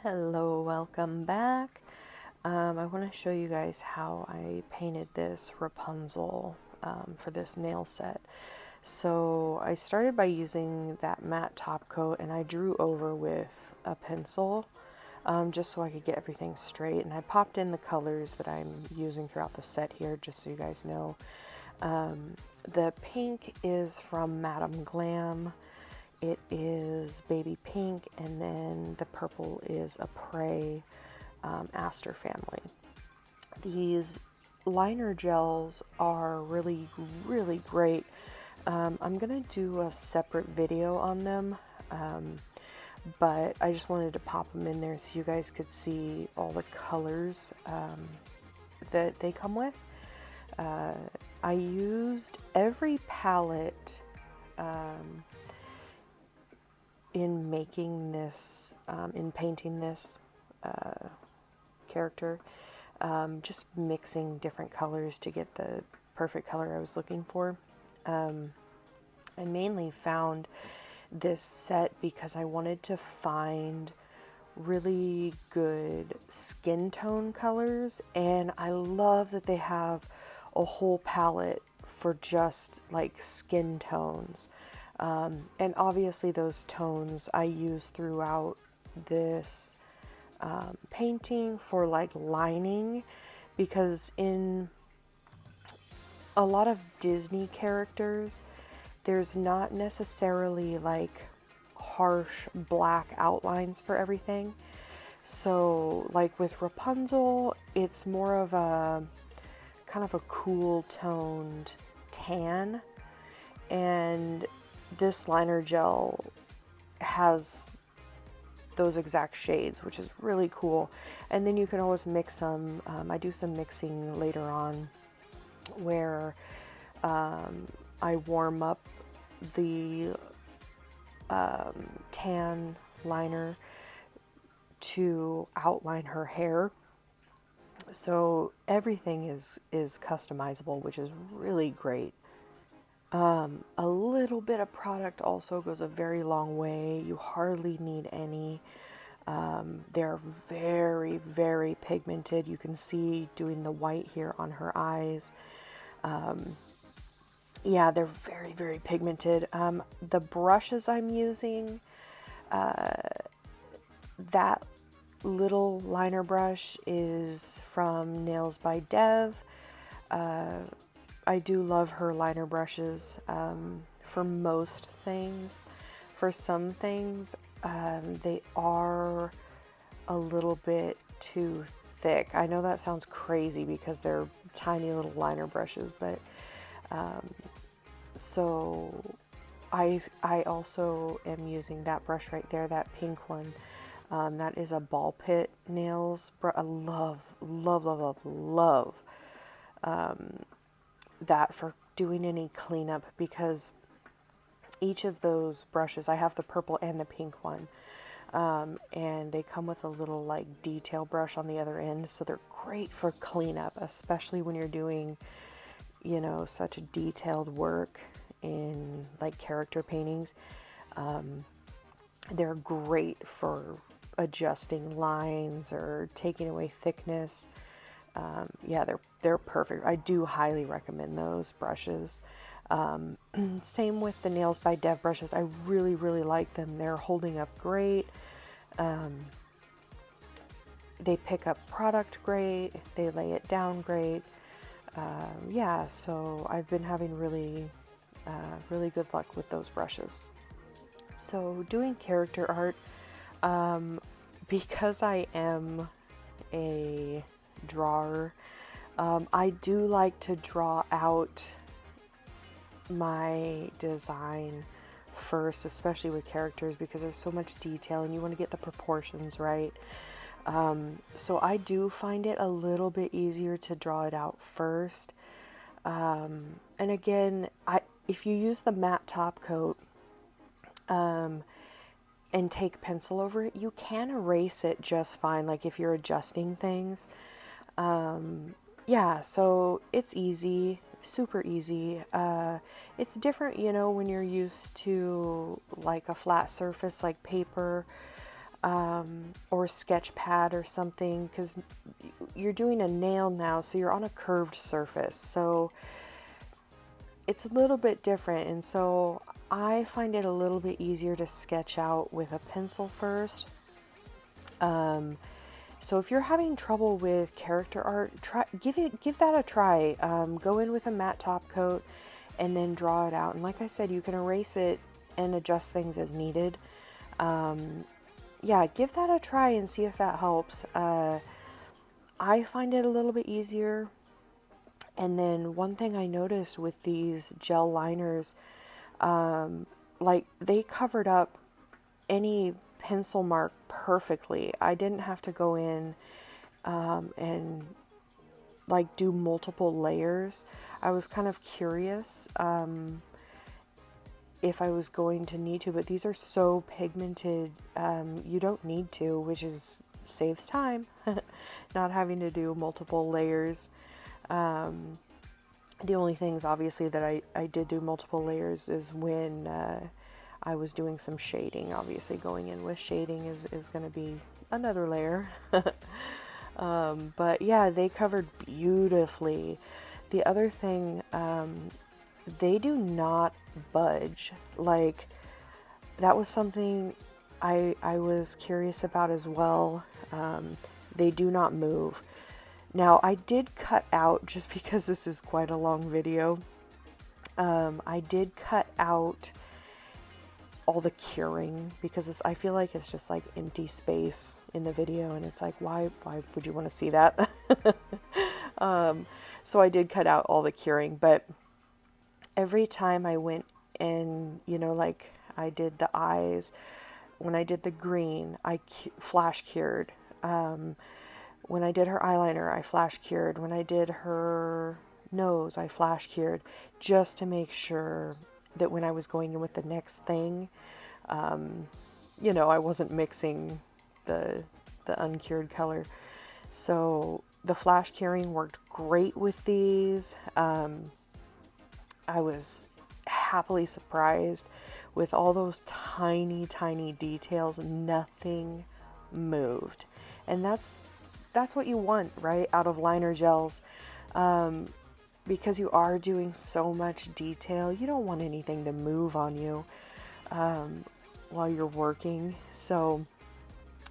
Hello, welcome back. I want to show you guys how I painted this Rapunzel for this nail set. So I started by using that matte top coat and I drew over with a pencil just so I could get everything straight. And I popped in the colors that I'm using throughout the set here just so you guys know. The pink is from Madame Glam. It is baby pink, and then the purple is Apres Aster family. These liner gels are really, really great. I'm going to do a separate video on them, but I just wanted to pop them in there so you guys could see all the colors that they come with. I used every palette in making this, in painting this character, just mixing different colors to get the perfect color I was looking for. I mainly found this set because I wanted to find really good skin tone colors, and I love that they have a whole palette for just like skin tones. And obviously those tones I use throughout this painting for like lining, because in a lot of Disney characters, there's not necessarily like harsh black outlines for everything. So like with Rapunzel, it's more of a kind of a cool toned tan, and this liner gel has those exact shades, which is really cool. And then you can always mix them. I do some mixing later on where I warm up the tan liner to outline her hair. So everything is customizable, which is really great. A little bit of product also goes a very long way. You hardly need any. They're very, very pigmented. You can see doing the white here on her eyes. Yeah, they're very, very pigmented. The brushes I'm using, that little liner brush is from Nails by Dev. I do love her liner brushes for most things. For some things, they are a little bit too thick. I know that sounds crazy because they're tiny little liner brushes, but so I also am using that brush right there, that pink one. That is a ball pit nails. I love, love, love, love, love that for doing any cleanup, because each of those brushes, I have the purple and the pink one, and they come with a little like detail brush on the other end, so they're great for cleanup, especially when you're doing, you know, such detailed work in like character paintings. They're great for adjusting lines or taking away thickness. Yeah, they're perfect. I do highly recommend those brushes. Same with the Nails by Dev brushes. I really, really like them. They're holding up great. They pick up product great. They lay it down great. Yeah, so I've been having really, really good luck with those brushes. So doing character art, because I am a drawer, I do like to draw out my design first, especially with characters, because there's so much detail and you want to get the proportions right. So I do find it a little bit easier to draw it out first. And again, if you use the matte top coat and take pencil over it, you can erase it just fine, like if you're adjusting things. Yeah, so it's easy, super easy. It's different, you know, when you're used to like a flat surface like paper. or sketch pad or something, because you're doing a nail now, so you're on a curved surface, so it's a little bit different. And so I find it a little bit easier to sketch out with a pencil first. So if you're having trouble with character art, give that a try. Go in with a matte top coat and then draw it out. And like I said, you can erase it and adjust things as needed. Yeah, give that a try and see if that helps. I find it a little bit easier. And then one thing I noticed with these gel liners, like they covered up any pencil mark perfectly. I didn't have to go in and like do multiple layers. I was kind of curious if I was going to need to, but these are so pigmented, you don't need to, which saves time, not having to do multiple layers. The only things obviously that I did do multiple layers is when I was doing some shading. Obviously going in with shading is going to be another layer. But yeah, they covered beautifully. The other thing, they do not budge. Like, that was something I was curious about as well. They do not move. Now, I did cut out, just because this is quite a long video, I did cut out all the curing, because I feel like it's just like empty space in the video, and it's like, why would you want to see that? So I did cut out all the curing, but every time I went and, like I did the eyes, when I did the green, I flash cured. When I did her eyeliner, I flash cured. When I did her nose, I flash cured, just to make sure that when I was going in with the next thing, I wasn't mixing the uncured color. So the flash curing worked great with these. I was happily surprised with all those tiny, tiny details. Nothing moved. And that's what you want, right, out of liner gels. Because you are doing so much detail, you don't want anything to move on you while you're working. So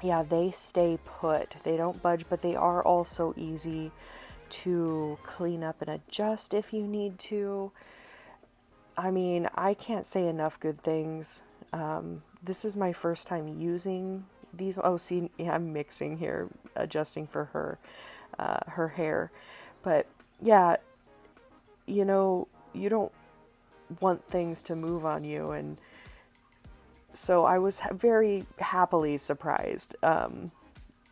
yeah, they stay put. They don't budge, but they are also easy to clean up and adjust if you need to. I mean, I can't say enough good things. This is my first time using these. Oh, see, yeah, I'm mixing here, adjusting for her hair. But yeah, you don't want things to move on you. And so I was very happily surprised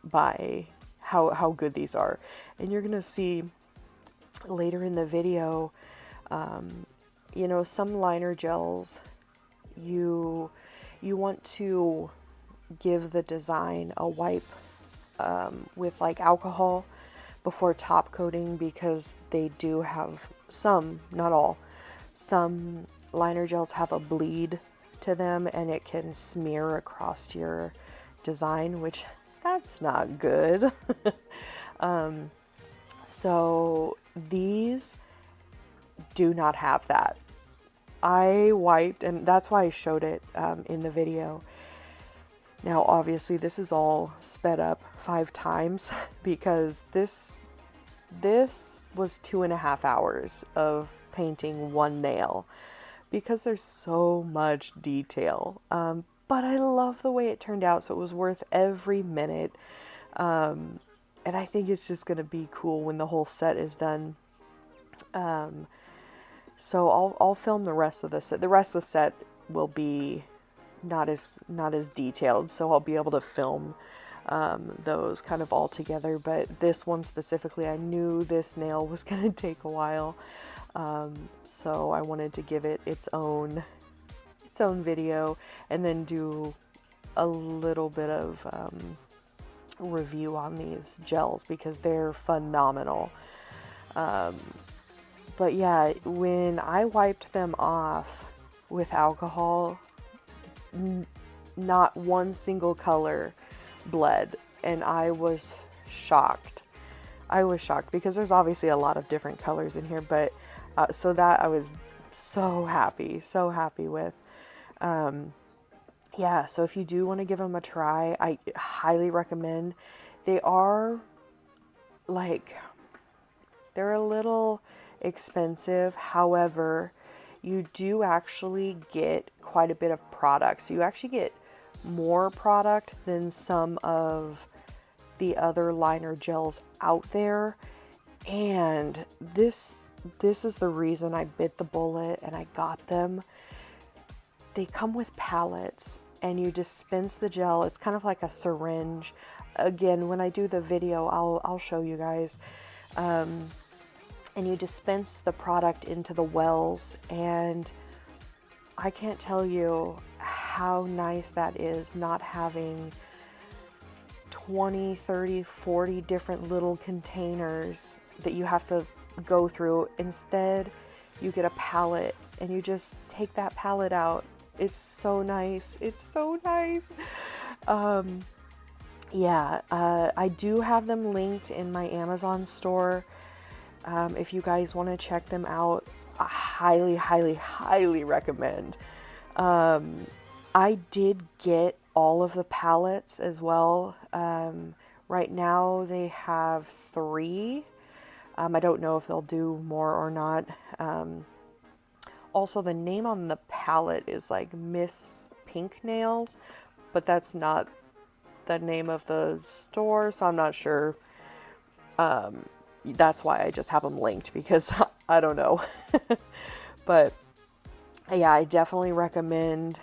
by how good these are. And you're going to see later in the video, some liner gels, you want to give the design a wipe with like alcohol before top coating, because they do have some, not all, some liner gels have a bleed to them and it can smear across your design, which that's not good. So these do not have that. I wiped, and that's why I showed it in the video. Now, obviously, this is all sped up 5 times because this was 2.5 hours of painting one nail, because there's so much detail. But I love the way it turned out, so it was worth every minute. And I think it's just going to be cool when the whole set is done. So I'll film the rest of the set. The rest of the set will be not as detailed, so I'll be able to film those kind of all together. But this one specifically, I knew this nail was going to take a while, so I wanted to give it its own video, and then do a little bit of review on these gels, because they're phenomenal. But yeah, when I wiped them off with alcohol, not one single color bled, and I was shocked. I was shocked because there's obviously a lot of different colors in here, but so that I was so happy with. Yeah, so if you do want to give them a try, I highly recommend. They are like, they're a little expensive. However, you do actually get quite a bit of product. So you actually get more product than some of the other liner gels out there. And this is the reason I bit the bullet and I got them. They come with pallets and you dispense the gel. It's kind of like a syringe. Again, when I do the video, I'll show you guys. And you dispense the product into the wells, and I can't tell you how nice that is, not having 20, 30, 40 different little containers that you have to go through. Instead, you get a pallet and you just take that pallet out. It's so nice. It's so nice. Yeah, I do have them linked in my Amazon store. If you guys want to check them out, I highly, highly, highly recommend. I did get all of the palettes as well. Right now they have 3. I don't know if they'll do more or not. Also, the name on the palette is like Miss Pink Nails, but that's not the name of the store, so I'm not sure. That's why I just have them linked, because I don't know. But yeah, I definitely recommend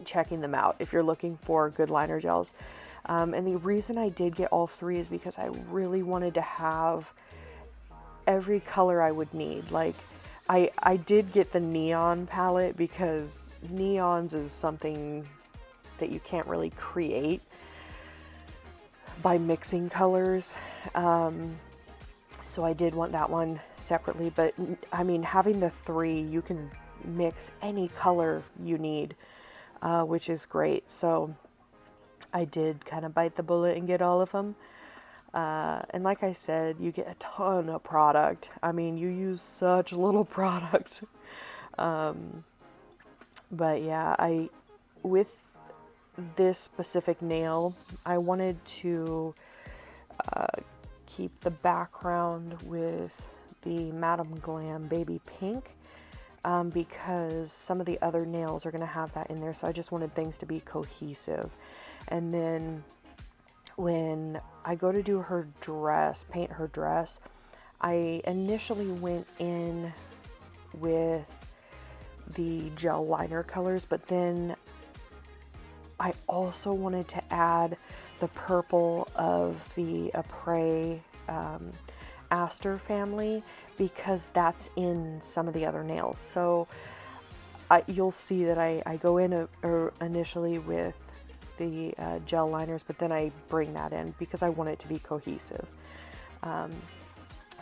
checking them out if you're looking for good liner gels. And the reason I did get all 3 is because I really wanted to have every color I would need. Like, I did get the neon palette because neons is something that you can't really create by mixing colors. So I did want that one separately, but I mean, having the 3, you can mix any color you need, which is great. So I did kind of bite the bullet and get all of them. And like I said, you get a ton of product. I mean, you use such little product. But yeah, with this specific nail, I wanted to keep the background with the Madame Glam Baby Pink, because some of the other nails are going to have that in there, so I just wanted things to be cohesive. And then when I go to do her dress, paint her dress, I initially went in with the gel liner colors, but then I also wanted to add the purple of the Apres Aster family, because that's in some of the other nails. So you'll see that I go in initially with the gel liners, but then I bring that in because I want it to be cohesive.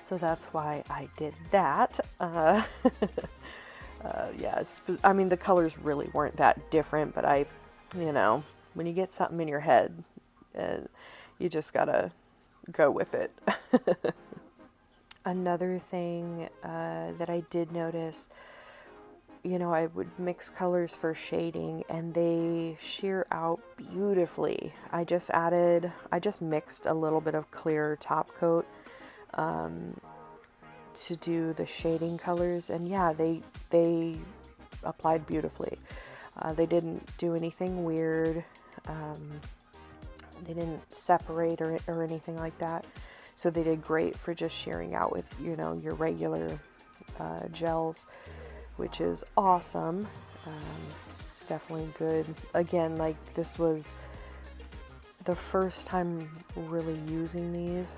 So that's why I did that. Yeah, I mean, the colors really weren't that different, but you know, when you get something in your head, you just gotta go with it. Another thing that I did notice, you know, I would mix colors for shading and they sheer out beautifully. I just mixed a little bit of clear top coat to do the shading colors, and yeah, they applied beautifully. They didn't do anything weird. They didn't separate or anything like that. So they did great for just shearing out with, you know, your regular gels, which is awesome. It's definitely good. Again, like, this was the first time really using these.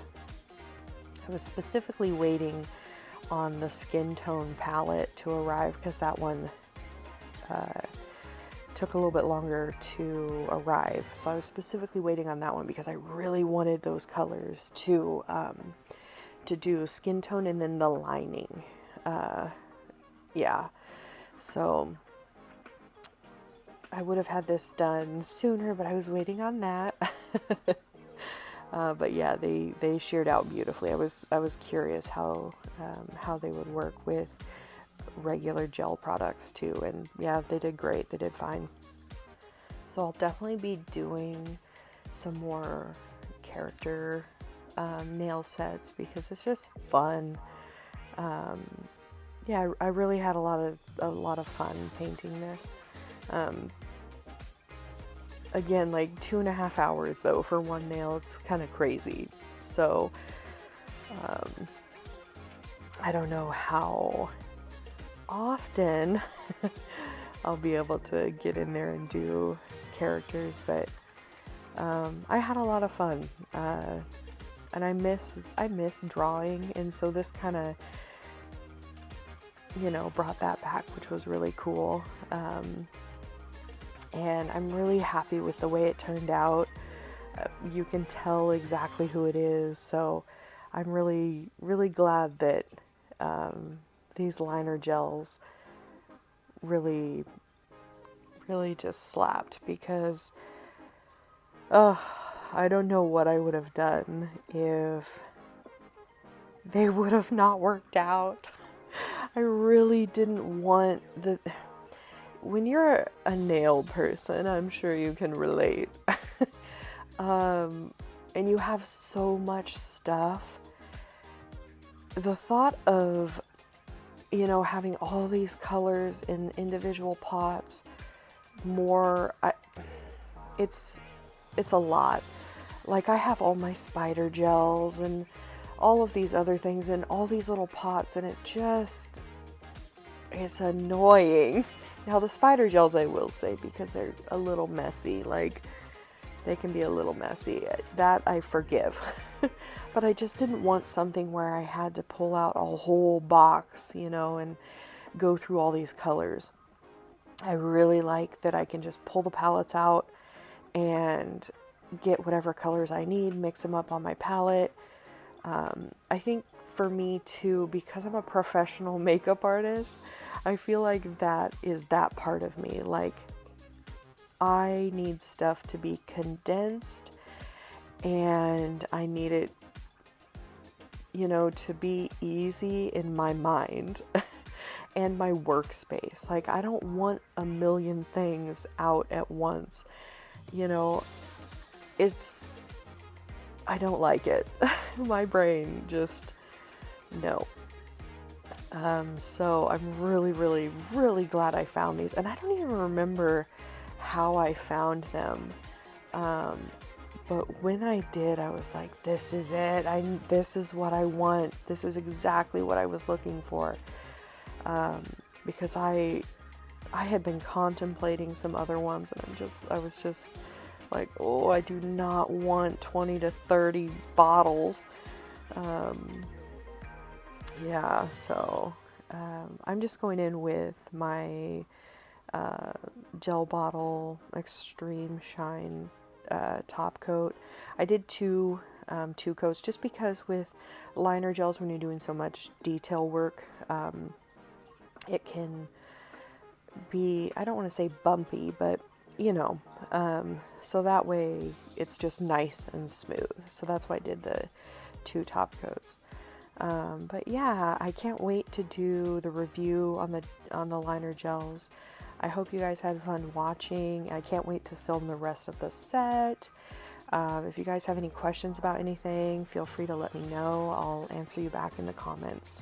I was specifically waiting on the skin tone palette to arrive because that one took a little bit longer to arrive. So I was specifically waiting on that one because I really wanted those colors to do skin tone and then the lining. Yeah. So I would have had this done sooner, but I was waiting on that. But yeah, they sheared out beautifully. I was curious how they would work with regular gel products too, and yeah, they did great. They did fine. So I'll definitely be doing some more character nail sets because it's just fun. Yeah, I really had a lot of fun painting this. Again, like 2.5 hours though for one nail. It's kind of crazy. So I don't know how often I'll be able to get in there and do characters, but I had a lot of fun, and I miss drawing, and so this kind of, you know, brought that back, which was really cool. And I'm really happy with the way it turned out. You can tell exactly who it is, so I'm really, really glad that these liner gels really, really just slapped, because I don't know what I would have done if they would have not worked out. I really didn't want the... When you're a nail person, I'm sure you can relate. And you have so much stuff. The thought of, you know, having all these colors in individual pots, it's a lot. Like, I have all my spider gels and all of these other things in all these little pots, and it's annoying. Now, the spider gels, I will say, because they're a little messy, like, they can be a little messy. That I forgive. But I just didn't want something where I had to pull out a whole box, you know, and go through all these colors. I really like that I can just pull the palettes out and get whatever colors I need, mix them up on my palette. I think for me too, because I'm a professional makeup artist, I feel like that is that part of me. Like, I need stuff to be condensed, and I need it, you know, to be easy in my mind and my workspace. Like, I don't want a million things out at once, you know. I don't like it. My brain just, no. So I'm really, really, really glad I found these. And I don't even remember how I found them. But when I did, I was like, this is it. This is what I want. This is exactly what I was looking for. Because I had been contemplating some other ones, and I was just like, oh, I do not want 20 to 30 bottles. Yeah, so I'm just going in with my gel bottle extreme shine top coat. I did two coats, just because with liner gels, when you're doing so much detail work, it can be, I don't want to say bumpy, but you know, so that way it's just nice and smooth. So that's why I did the 2 top coats. But yeah, I can't wait to do the review on the liner gels. I hope you guys had fun watching. I can't wait to film the rest of the set. If you guys have any questions about anything, feel free to let me know. I'll answer you back in the comments.